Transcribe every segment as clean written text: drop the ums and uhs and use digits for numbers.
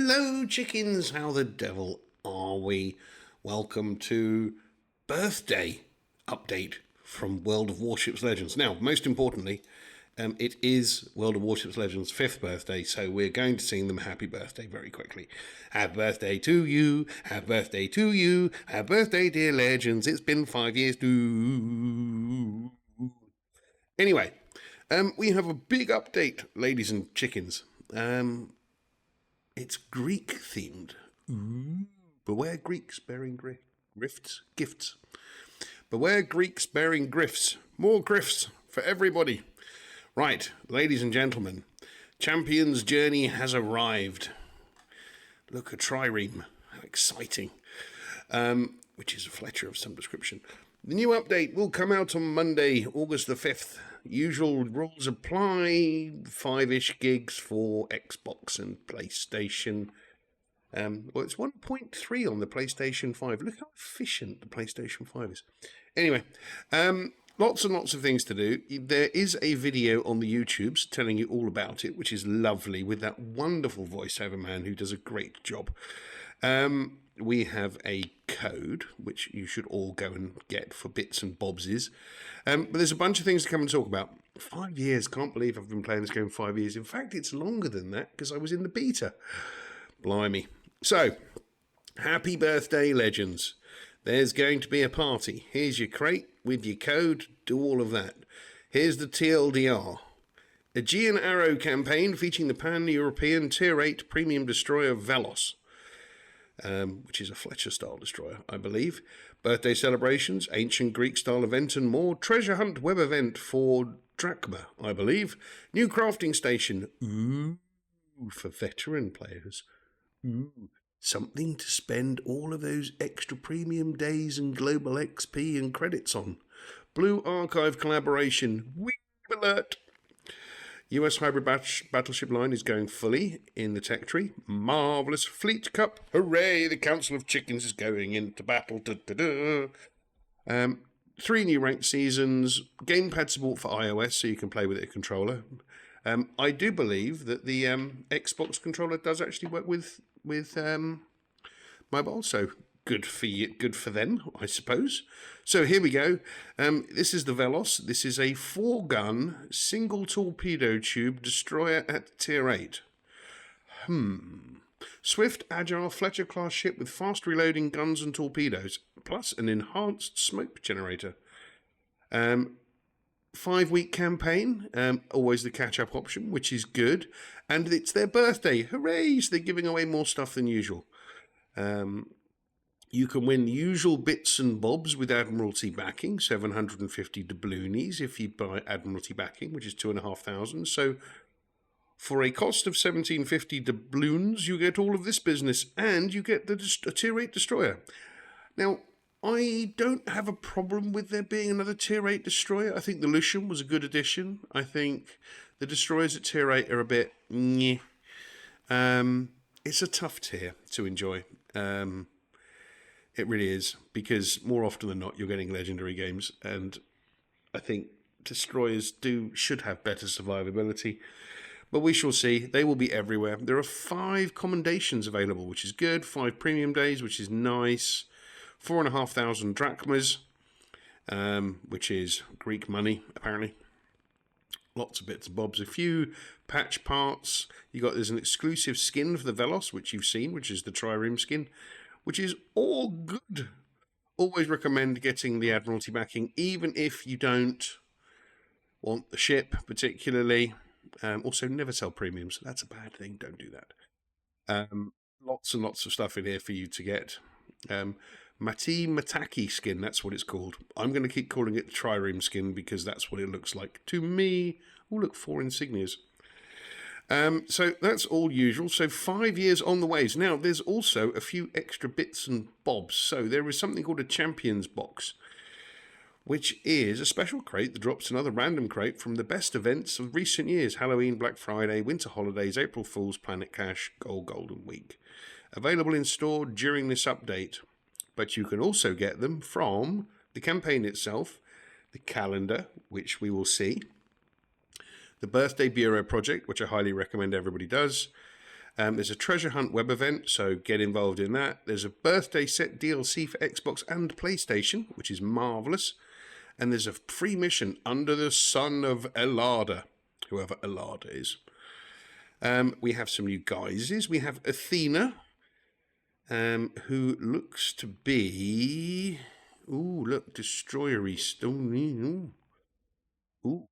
Hello, chickens. How the devil are we? Welcome to birthday update from World of Warships Legends. Now, most importantly, it is World of Warships Legends' 5th birthday, so we're going to sing them happy birthday very quickly. Happy birthday to you, happy birthday to you, happy birthday, dear Legends. It's been 5 years. Anyway, we have a big update, ladies and chickens. It's Greek themed. Beware Greeks bearing gifts. Beware Greeks bearing grifts. More grifts for everybody. Right, ladies and gentlemen, Champion's Journey has arrived. Look, a trireme. How exciting. Which is a Fletcher of some description. The new update will come out on Monday, August the 5th. Usual rules apply. 5-ish gigs for Xbox and PlayStation. Well, it's 1.3 on the PlayStation 5. Look how efficient the PlayStation 5 is. Anyway, lots and lots of things to do. There is a video on the YouTubes telling you all about it, which is lovely, with that wonderful voiceover man who does a great job. We have a code, which you should all go and get for bits and bobses. But there's a bunch of things to come and talk about. 5 years. Can't believe I've been playing this game 5 years. In fact, it's longer than that because I was in the beta. Blimey. So, happy birthday, Legends. There's going to be a party. Here's your crate with your code. Do all of that. Here's the TLDR. Aegean Arrow campaign featuring the Pan-European Tier 8 premium destroyer Velos. Which is a Fletcher-style destroyer, I believe. Birthday celebrations, ancient Greek-style event and more. Treasure hunt web event for Drachma, I believe. New crafting station. Ooh, for veteran players. Ooh, something to spend all of those extra premium days and global XP and credits on. Blue Archive collaboration. Whee alert! US hybrid battleship line is going fully in the tech tree. Marvellous Fleet Cup. Hooray! The Council of Chickens is going into battle. 3 new ranked seasons. Gamepad support for iOS so you can play with a controller. I do believe that the Xbox controller does actually work with mobile, so good for you, good for them, I suppose. So here we go. This is the Velos. This is a 4-gun, single torpedo tube destroyer at Tier 8. Swift, agile Fletcher-class ship with fast reloading guns and torpedoes, plus an enhanced smoke generator. 5-week campaign, always the catch-up option, which is good. And it's their birthday. Hooray! So they're giving away more stuff than usual. You can win the usual bits and bobs with Admiralty backing, 750 doubloonies if you buy Admiralty backing, which is 2,500. So for a cost of 1,750 doubloons, you get all of this business, and you get a Tier 8 destroyer. Now, I don't have a problem with there being another Tier 8 destroyer. I think the Lucian was a good addition. I think the destroyers at Tier 8 are a bit nyeh. It's a tough tier to enjoy. It really is, because more often than not, you're getting legendary games, and I think destroyers should have better survivability. But we shall see. They will be everywhere. There are 5 commendations available, which is good. 5 premium days, which is nice. 4,500 drachmas, which is Greek money, apparently. Lots of bits and bobs. A few patch parts. There's an exclusive skin for the Velos, which you've seen, which is the trireme skin, which is all good. Always recommend getting the Admiralty backing, even if you don't want the ship particularly. Also, never sell premiums. That's a bad thing. Don't do that. Lots and lots of stuff in here for you to get. Mataki skin, that's what it's called. I'm going to keep calling it the trireme skin because that's what it looks like to me. Oh, look, 4 insignias. So that's all usual. So 5 years on the ways. Now, there's also a few extra bits and bobs. So there is something called a Champions box, which is a special crate that drops another random crate from the best events of recent years. Halloween, Black Friday, Winter Holidays, April Fool's, Planet Cash, Golden Week. Available in store during this update. But you can also get them from the campaign itself, the calendar, which we will see, the Birthday Bureau project, which I highly recommend everybody does, There's a treasure hunt web event, so get involved in that. There's a birthday set DLC for Xbox and PlayStation, which is marvellous. And there's a free mission under the sun of Elada, whoever Elada is. We have some new guises. We have Athena, who looks to be... Ooh, look, destroyery stone. Ooh.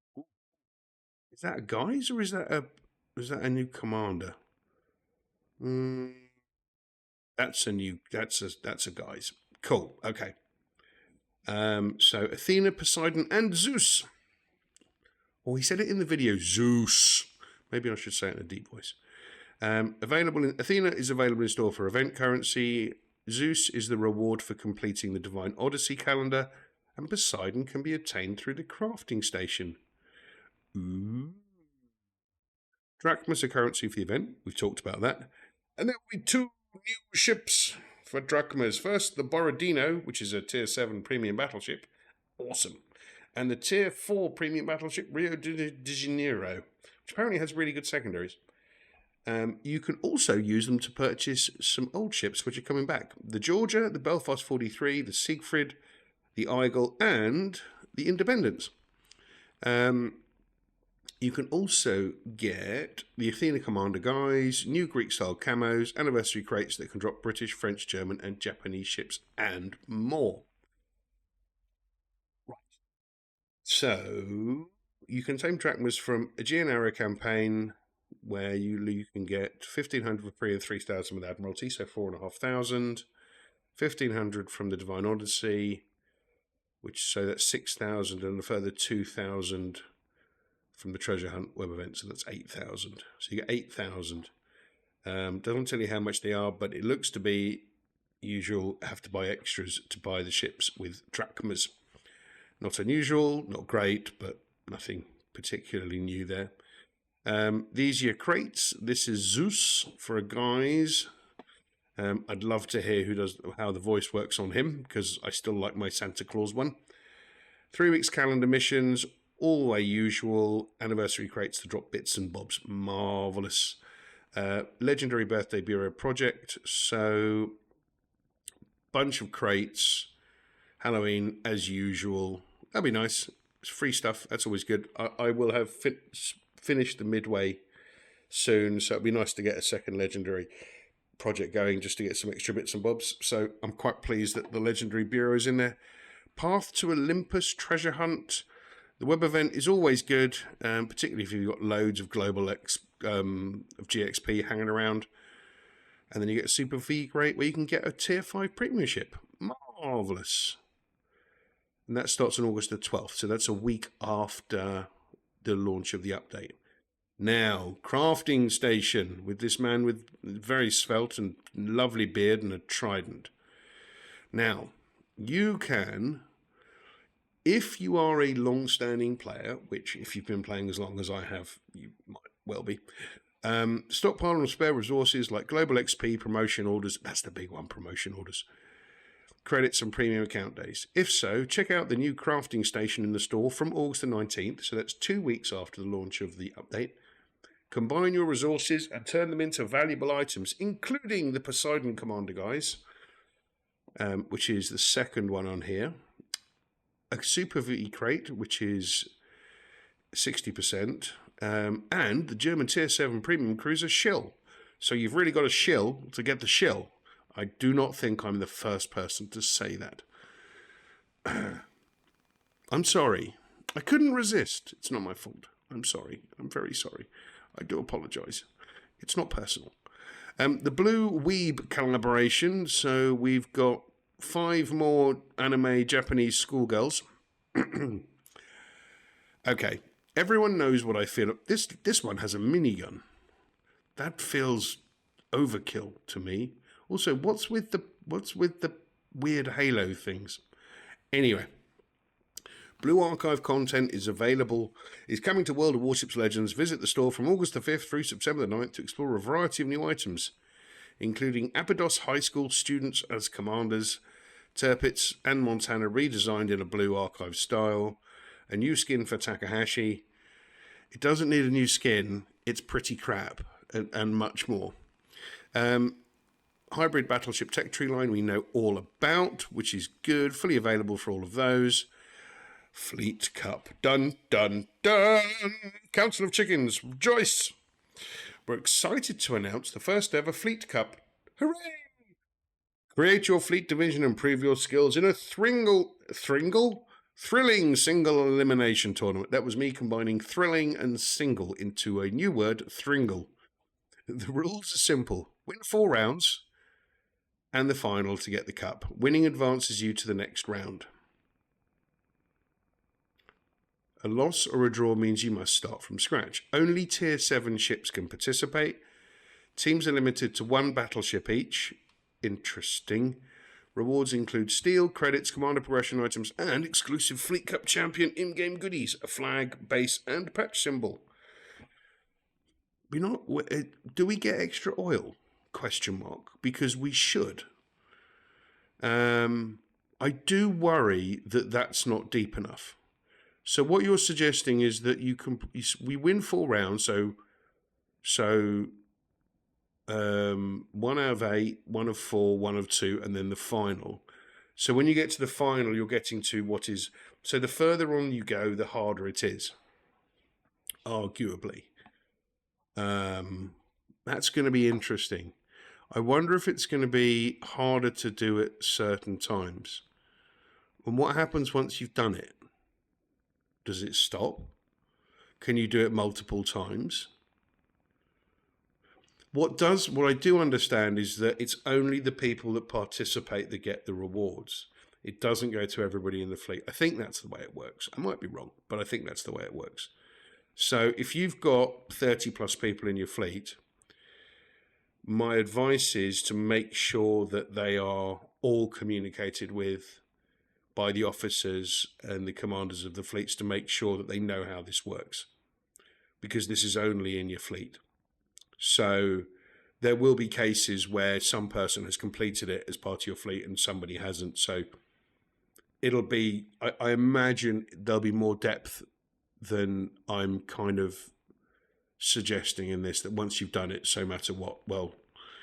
Is that a guise or is that a new commander? That's a guise. Cool. Okay. So Athena, Poseidon, and Zeus. Oh, he said it in the video. Zeus. Maybe I should say it in a deep voice. Athena is available in store for event currency. Zeus is the reward for completing the Divine Odyssey calendar, and Poseidon can be obtained through the crafting station. Ooh. Drachmas are currency for the event. We've talked about that. And there will be 2 new ships for Drachmas. First, the Borodino, which is a Tier 7 premium battleship. Awesome. And the Tier 4 premium battleship, Rio de Janeiro, which apparently has really good secondaries. You can also use them to purchase some old ships which are coming back. The Georgia, the Belfast 43, the Siegfried, the Eagle, and the Independence. You can also get the Athena Commander guys, new Greek-style camos, anniversary crates that can drop British, French, German, and Japanese ships, and more. Right. So, you can tame drachmas from Aegean Arrow campaign, where you can get 1,500 for free and 3,000 with Admiralty, so 4,500. 1,500 from the Divine Odyssey, so that's 6,000, and a further 2,000 from the Treasure Hunt web event, so that's 8,000. So you get 8,000. Doesn't tell you how much they are, but it looks to be usual. Have to buy extras to buy the ships with drachmas. Not unusual, not great, but nothing particularly new there. These are your crates. This is Zeus for a guise. I'd love to hear how the voice works on him, because I still like my Santa Claus one. 3 weeks calendar missions, all the way usual. Anniversary crates to drop bits and bobs. Marvellous. Legendary Birthday Bureau project. So, bunch of crates. Halloween as usual. That'd be nice. It's free stuff. That's always good. I will have finished the midway soon, so it'd be nice to get a second legendary project going just to get some extra bits and bobs. So I'm quite pleased that the Legendary Bureau is in there. Path to Olympus treasure hunt. The web event is always good, particularly if you've got loads of global of GXP hanging around. And then you get a Super V crate where you can get a Tier 5 premium ship. Marvellous. And that starts on August the 12th, so that's a week after the launch of the update. Now, crafting station with this man with very svelte and lovely beard and a trident. Now, you can, if you are a long-standing player, which if you've been playing as long as I have, you might well be, stockpile on spare resources like global XP, promotion orders. That's the big one, promotion orders. Credits and premium account days. If so, check out the new crafting station in the store from August the 19th, so that's 2 weeks after the launch of the update. Combine your resources and turn them into valuable items, including the Poseidon Commander guys, which is the second one on here. A Super V crate, which is 60%, and the German Tier 7 Premium Cruiser shill. So you've really got a shill to get the shill. I do not think I'm the first person to say that. I'm sorry. I couldn't resist. It's not my fault. I'm sorry. I'm very sorry. I do apologise. It's not personal. The Blue Weeb collaboration. So we've got 5 more anime Japanese schoolgirls. Okay. Everyone knows what I feel. This one has a minigun. That feels overkill to me. Also, what's with the weird Halo things? Anyway, Blue Archive content is coming to World of Warships Legends. Visit the store from August the 5th through September the 9th to explore a variety of new items, including Abydos High School students as commanders, Tirpitz and Montana redesigned in a Blue Archive style, a new skin for Takahashi. It doesn't need a new skin, it's pretty crap, and much more. Hybrid Battleship Tech Tree line we know all about, which is good. Fully available for all of those. Fleet Cup. Dun, dun, dun. Council of Chickens. Rejoice. We're excited to announce the first ever Fleet Cup. Hooray! Create your fleet division and prove your skills in a thrilling single elimination tournament. That was me combining thrilling and single into a new word, thringle. The rules are simple. Win 4 rounds and the final to get the cup. Winning advances you to the next round. A loss or a draw means you must start from scratch. Only Tier 7 ships can participate. Teams are limited to 1 battleship each. Interesting. Rewards include steel, credits, commander progression items, and exclusive Fleet Cup Champion in-game goodies, a flag, base, and patch symbol. Do we get extra oil? Question mark. Because we should. I do worry that that's not deep enough. So what you're suggesting is that we win 4 rounds, so 1 out of 8, 1 of 4, 1 of 2, and then the final. So when you get to the final, you're getting to what is... So the further on you go, the harder it is, arguably. That's going to be interesting. I wonder if it's going to be harder to do at certain times. And what happens once you've done it? Does it stop? Can you do it multiple times? What I do understand is that it's only the people that participate that get the rewards. It doesn't go to everybody in the fleet. I think that's the way it works. I might be wrong, but I think that's the way it works. So if you've got 30 plus people in your fleet, my advice is to make sure that they are all communicated with by the officers and the commanders of the fleets to make sure that they know how this works, because this is only in your fleet. So there will be cases where some person has completed it as part of your fleet and somebody hasn't. So it'll be, I imagine there'll be more depth than I'm kind of suggesting in this, that once you've done it, so matter what, well,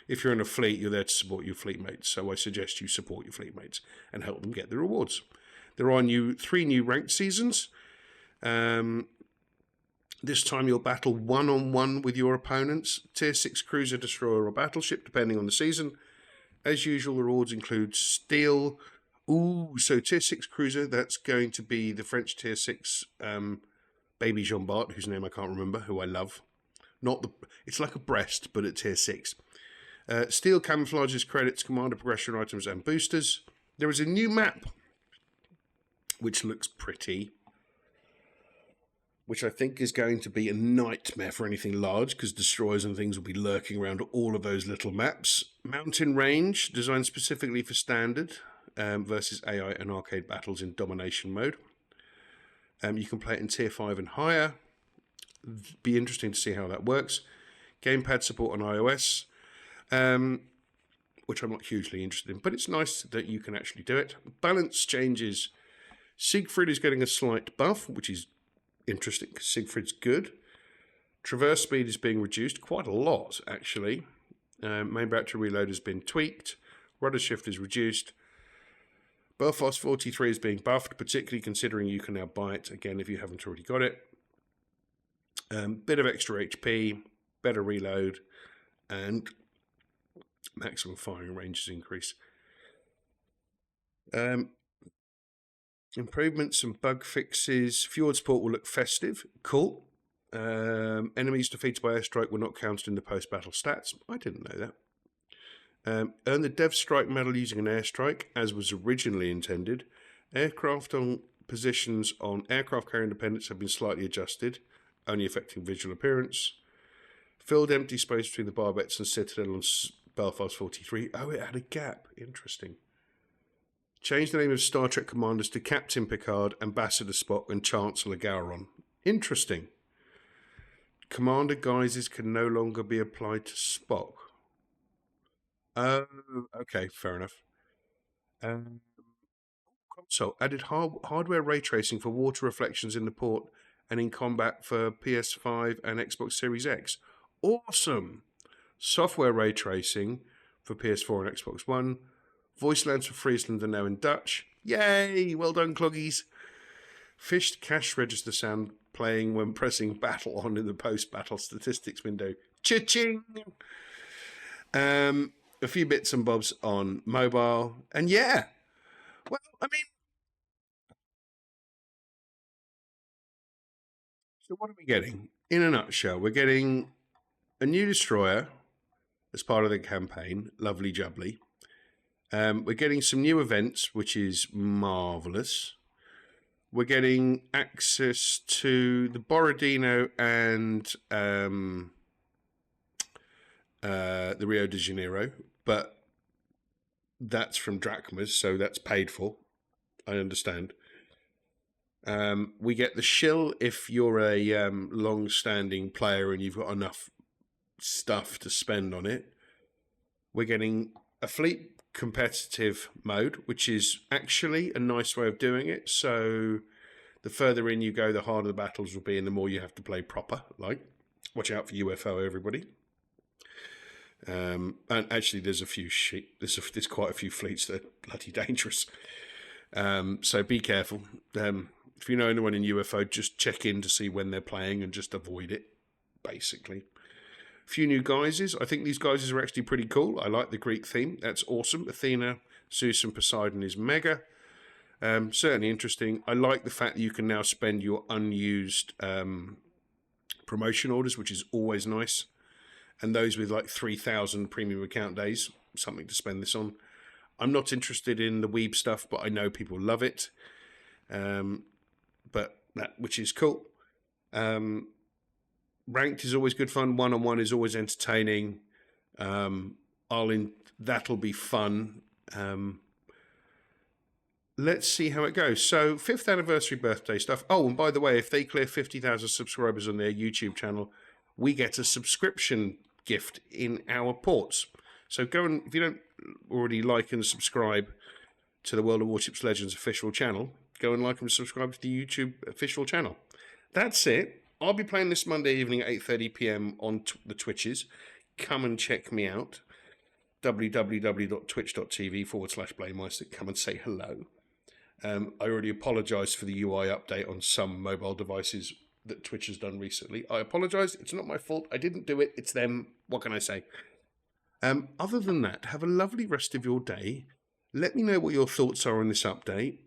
if you're in a fleet, you're there to support your fleet mates. So I suggest you support your fleet mates and help them get the rewards. There are 3 new ranked seasons. This time you'll battle one-on-one with your opponents. Tier 6 cruiser, destroyer, or battleship, depending on the season. As usual, the rewards include steel. So Tier 6 cruiser, that's going to be the French Tier 6 Baby Jean Bart, whose name I can't remember, who I love. It's like a breast, but at Tier 6. Steel camouflages, credits, commander progression items, and boosters. There is a new map, which looks pretty, which I think is going to be a nightmare for anything large, because destroyers and things will be lurking around all of those little maps. Mountain Range, designed specifically for standard versus AI and arcade battles in domination mode. You can play it in Tier 5 and higher. Be interesting to see how that works. Gamepad support on iOS. Which I'm not hugely interested in, but it's nice that you can actually do it. Balance changes. Siegfried is getting a slight buff, which is interesting because Siegfried's good. Traverse speed is being reduced quite a lot, actually. Main battery reload has been tweaked. Rudder shift is reduced. Belfast 43 is being buffed, particularly considering you can now buy it again if you haven't already got it. Bit of extra HP, better reload, and maximum firing range is increased. Improvements and bug fixes. Fjord support will look festive. Cool. Enemies defeated by airstrike were not counted in the post-battle stats. I didn't know that. Earn the Dev Strike medal using an airstrike, as was originally intended. Aircraft on positions on aircraft carrier independence have been slightly adjusted, only affecting visual appearance. Filled empty space between the barbettes and Citadel on Belfast 43. Oh, it had a gap. Interesting. Change the name of Star Trek commanders to Captain Picard, Ambassador Spock, and Chancellor Gowron. Interesting. Commander guises can no longer be applied to Spock. Oh, okay, fair enough. Console added hardware ray tracing for water reflections in the port and in combat for PS5 and Xbox Series X. Awesome. software ray tracing for PS4 and Xbox One. Voice lines for Friesland are now in Dutch. Yay! Well done, Cloggies. Fished cash register sound playing when pressing battle on in the post-battle statistics window. Cha-ching! A few bits and bobs on mobile. And yeah, well, I mean, so what are we getting? In a nutshell, we're getting a new destroyer as part of the campaign. Lovely jubbly. We're getting some new events, which is marvellous. We're getting access to the Borodino and the Rio de Janeiro, but that's from Drachmas, so that's paid for. I understand. We get the shill if you're a long-standing player and you've got enough stuff to spend on it. We're getting a fleet competitive mode, which is actually a nice way of doing it. So the further in you go, the harder the battles will be, and the more you have to play proper. Like, watch out for UFO, everybody. And actually, there's a few there's quite a few fleets that are bloody dangerous. So be careful. If you know anyone in UFO, just check in to see when they're playing and just avoid it, basically. A few new guises. I think these guises are actually pretty cool. I like the Greek theme. That's awesome. Athena, Zeus, and Poseidon is mega. Certainly interesting. I like the fact that you can now spend your unused promotion orders, which is always nice. And those with like 3,000 premium account days, something to spend this on. I'm not interested in the Weeb stuff, but I know people love it. Which is cool. Ranked is always good fun. One-on-one is always entertaining. That'll be fun. Let's see how it goes. So, 5th anniversary birthday stuff. Oh, and by the way, if they clear 50,000 subscribers on their YouTube channel, we get a subscription gift in our ports. So go and, if you don't already like and subscribe to the World of Warships Legends official channel, go and like and subscribe to the YouTube official channel. That's it. I'll be playing this Monday evening at 8:30 p.m. on the Twitches. Come and check me out. www.twitch.tv/Blaymeister. Come and say hello. I already apologised for the UI update on some mobile devices that Twitch has done recently. I apologise. It's not my fault. I didn't do it. It's them. What can I say? Other than that, have a lovely rest of your day. Let me know what your thoughts are on this update.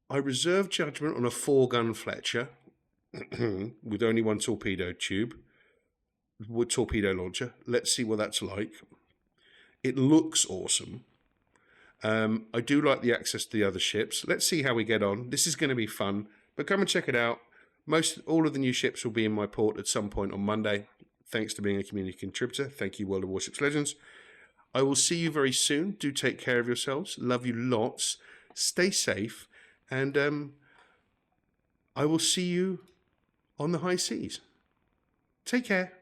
I reserve judgment on a 4-gun Fletcher with only one torpedo tube, with torpedo launcher. Let's see what that's like. It looks awesome. I do like the access to the other ships. Let's see how we get on. This is going to be fun, but come and check it out. All of the new ships will be in my port at some point on Monday. Thanks to being a community contributor. Thank you, World of Warships Legends. I will see you very soon. Do take care of yourselves. Love you lots. Stay safe. And I will see you on the high seas. Take care.